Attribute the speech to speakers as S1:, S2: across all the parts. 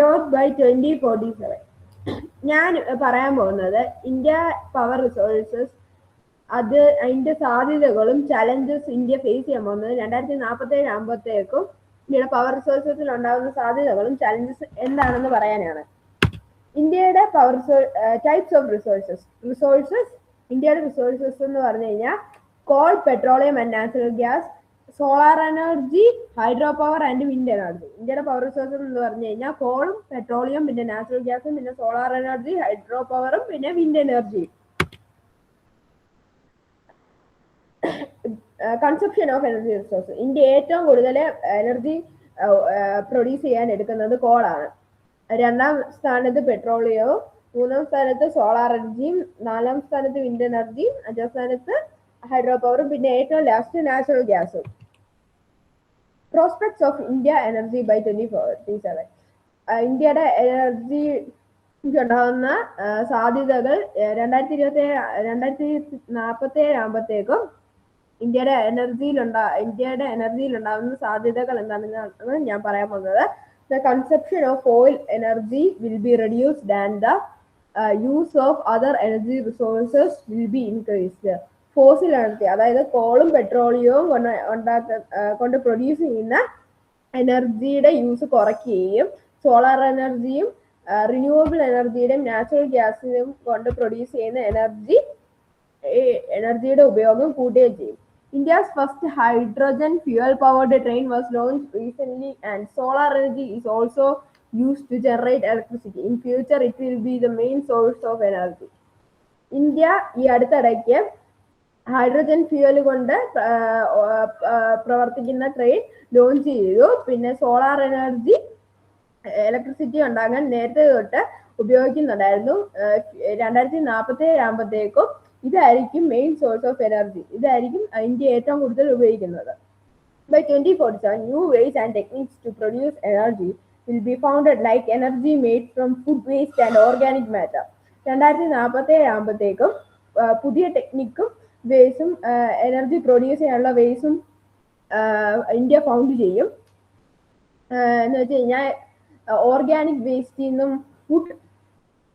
S1: Growth by 2047. ഞാൻ പറയാൻ പോകുന്നത് ഇന്ത്യ പവർ റിസോഴ്സസ് അതിന്റെ സാധ്യതകളും ചലഞ്ചസ് ഇന്ത്യ ഫേസ് ചെയ്യാൻ പോകുന്നത് 2047 ആകുമ്പോഴത്തേക്കും ഇന്ത്യയുടെ പവർ റിസോഴ്സസിൽ ഉണ്ടാകുന്ന സാധ്യതകളും ചലഞ്ചസ് എന്താണെന്ന് പറയാനാണ്. ഇന്ത്യയുടെ പവർ ടൈപ്സ് ഓഫ് റിസോഴ്സസ് ഇന്ത്യയുടെ റിസോഴ്സസ് എന്ന് പറഞ്ഞു കഴിഞ്ഞാൽ call, petroleum and natural gas, solar energy, hydro power and wind energy. ഇന്ത്യയുടെ പവർ റിസോഴ്സസ് എന്ന് പറഞ്ഞു കഴിഞ്ഞാൽ കോളും, പെട്രോളിയം, പിന്നെ നാച്ചുറൽ ഗ്യാസും, പിന്നെ സോളാർ എനർജി, ഹൈഡ്രോ പവറും, പിന്നെ wind energy. Consumption of energy resource. India ഏറ്റവും കൂടുതൽ എനർജി പ്രൊഡ്യൂസ് ചെയ്യാൻ എടുക്കുന്നത് കോളാണ്. 2ാം സ്ഥാനത്ത് പെട്രോളിയവും, 3ാം സ്ഥാനത്ത് സോളാർ എനർജിയും, 4ാം സ്ഥാനത്ത് വിൻഡ് എനർജിയും, 5ാം സ്ഥാനത്ത് ഹൈഡ്രോ പവറും, പിന്നെ ഏറ്റവും ലാസ്റ്റ് നാച്ചുറൽ ഗ്യാസും. Prospects of India energy by 2047. ഇന്ത്യയുടെ എനർജി ഉണ്ടാകുന്ന സാധ്യതകൾ 2047 ആകുമ്പോഴത്തേക്കും ഇന്ത്യയുടെ എനർജിയിൽ ഉണ്ടാകുന്ന സാധ്യതകൾ എന്താണെന്നാണ് ഞാൻ പറയാൻ പോകുന്നത്. The consumption of oil energy will be reduced and the use of other energy resources will be increased. Fossil energy, അതായത് കോളും പെട്രോളിയവും കൊണ്ട് പ്രൊഡ്യൂസ് ചെയ്യുന്ന എനർജിയുടെ യൂസ് കുറയ്ക്കുകയും സോളാർ എനർജിയും റിന്യൂവബിൾ എനർജിയുടെയും നാച്ചുറൽ ഗ്യാസിനും കൊണ്ട് പ്രൊഡ്യൂസ് ചെയ്യുന്ന എനർജിയുടെ ഉപയോഗം കൂട്ടുകയും ചെയ്യും. India's first hydrogen fuel powered train was launched recently, and solar energy is also used to generate electricity. In future, it will be the main source of energy. India ഈ അടുത്തിടയ്ക്ക് hydrogen fuel കൊണ്ട് പ്രവർത്തിക്കുന്ന train launch ചെയ്തു. പിന്നെ solar energy electricity ഉണ്ടാകാൻ നേരത്തെ തൊട്ട് ഉപയോഗിക്കുന്നുണ്ടായിരുന്നു. 2047 ആകുമ്പോഴത്തേക്കും ഇതായിരിക്കും മെയിൻ സോഴ്സ് ഓഫ് എനർജി. ഇതായിരിക്കും ഇന്ത്യ ഏറ്റവും കൂടുതൽ ഉപയോഗിക്കുന്നത്. By 2047, new ways and techniques to produce energy will be founded, like energy made from food waste and organic matter. 2047 ആകുമ്പോഴത്തേക്കും പുതിയ ടെക്നിക്കും വേസും എനർജി പ്രൊഡ്യൂസ് ചെയ്യാനുള്ള വേസും ഇന്ത്യ ഫൗണ്ട് ചെയ്യും. എന്ന് വെച്ച് കഴിഞ്ഞാൽ ഓർഗാനിക് വേസ്റ്റിൽ നിന്നും ഫുഡ്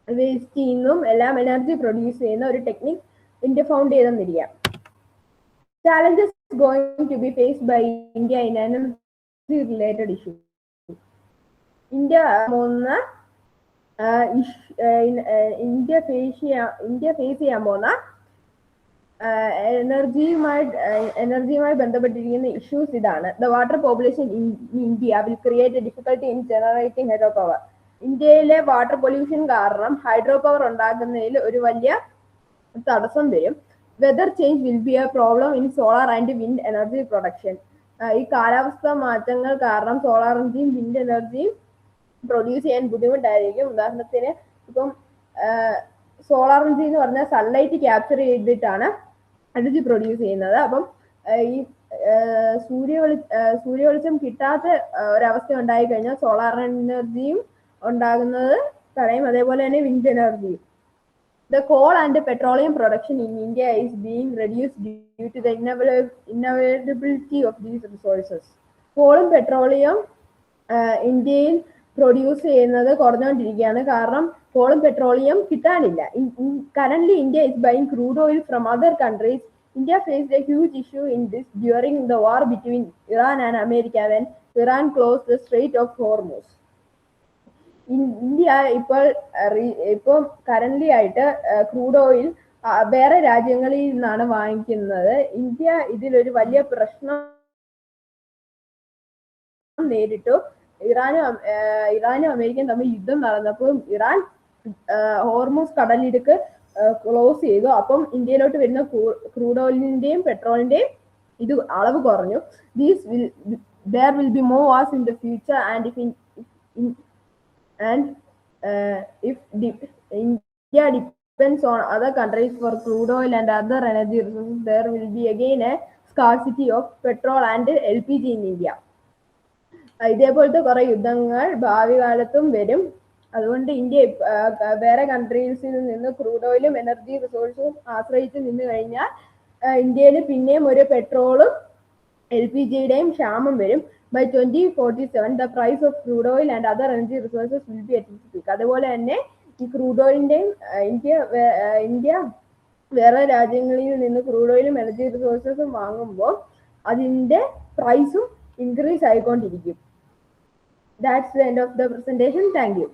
S1: വേസ്റ്റിൽ നിന്നും എല്ലാം എനർജി പ്രൊഡ്യൂസ് ചെയ്യുന്ന ഒരു ടെക്നിക് ഇന്ത്യ ഫൗണ്ട് ചെയ്തെന്നിരിക്കാം. Challenges going to be faced by India in energy related issues. India face ചെയ്യാൻ പോകുന്ന എനർജിയുമായി ബന്ധപ്പെട്ടിരിക്കുന്ന ഇഷ്യൂസ് ഇതാണ്. The water population in India will create a difficulty in generating hydro power. ഇന്ത്യയിലെ water pollution കാരണം hydro power ഉണ്ടാക്കുന്നതിൽ ഒരു വലിയ തടസ്സം വരും. Whether change will be A problem in solar and wind energy production. ഈ കാലാവസ്ഥ മാറ്റങ്ങൾ കാരണം സോളാർ എനർജിയും വിൻഡ് എനർജിയും പ്രൊഡ്യൂസ് ചെയ്യാൻ ബുദ്ധിമുട്ടായിരിക്കും. ഉദാഹരണത്തിന് ഇപ്പം സോളാർ എനർജി എന്ന് പറഞ്ഞാൽ സൺലൈറ്റ് ക്യാപ്ചർ ചെയ്തിട്ടാണ് എനർജി പ്രൊഡ്യൂസ് ചെയ്യുന്നത്. അപ്പം ഈ സൂര്യവെളിച്ചം കിട്ടാത്ത ഒരവസ്ഥ ഉണ്ടായി കഴിഞ്ഞാൽ സോളാർ എനർജിയും ഉണ്ടാകുന്നത് തടയും. അതേപോലെ തന്നെ വിൻഡ് എനർജിയും. The coal and petroleum production in India is being reduced due to the inavailability of these resources. കോളും പെട്രോളിയം ഇന്ത്യയിൽ പ്രൊഡ്യൂസ് ചെയ്യുന്നത് കുറഞ്ഞുകൊണ്ടിരിക്കുകയാണ്. കാരണം കോളും പെട്രോളിയം കിട്ടാനില്ല. Currently, India is buying crude oil from other countries. India faced a huge issue in this during the war between Iran and America when Iran closed the Strait of Hormuz. India ഇപ്പോൾ current ആയിട്ട് crude oil വേറെ രാജ്യങ്ങളിൽ നിന്നാണ് വാങ്ങിക്കുന്നത്. India ഇതിലൊരു വലിയ പ്രശ്നം നേരിട്ടു. ഇറാനും അമേരിക്കയും തമ്മിൽ യുദ്ധം നടന്നപ്പോൾ ഇറാൻ ഹോർമൂസ് കടലിടുക്ക് ക്ലോസ് ചെയ്തു. അപ്പം ഇന്ത്യയിലോട്ട് വരുന്ന ക്രൂഡ് ഓയിലിന്റെയും പെട്രോളിന്റെയും ഇത് അളവ് കുറഞ്ഞു. There will be more wars in the future, and if India depends on other countries for crude oil and other energy resources, there will be again a scarcity of petrol and LPG in India. ഇതേപോലത്തെ കുറെ യുദ്ധങ്ങൾ ഭാവി കാലത്തും വരും. അതുകൊണ്ട് India വേറെ കൺട്രീസിൽ നിന്ന് crude ഓയിലും എനർജി റിസോഴ്സും ആശ്രയിച്ച് നിന്ന് കഴിഞ്ഞാൽ ഇന്ത്യയിൽ പിന്നെയും ഒരു പെട്രോളും LPGയുടെയും ക്ഷാമം വരും. By 2047, the price of crude oil and other energy resources will be at its peak. അതുപോലെ തന്നെ ഈ ക്രൂഡ് ഓയിലിന്റെയും ഇന്ത്യ വേറെ രാജ്യങ്ങളിൽ നിന്ന് ക്രൂഡ് ഓയിലും എനർജി റിസോഴ്സസും വാങ്ങുമ്പോൾ അതിന്റെ പ്രൈസും increase ആയിക്കൊണ്ടിരിക്കും. That's the end of the presentation. Thank you.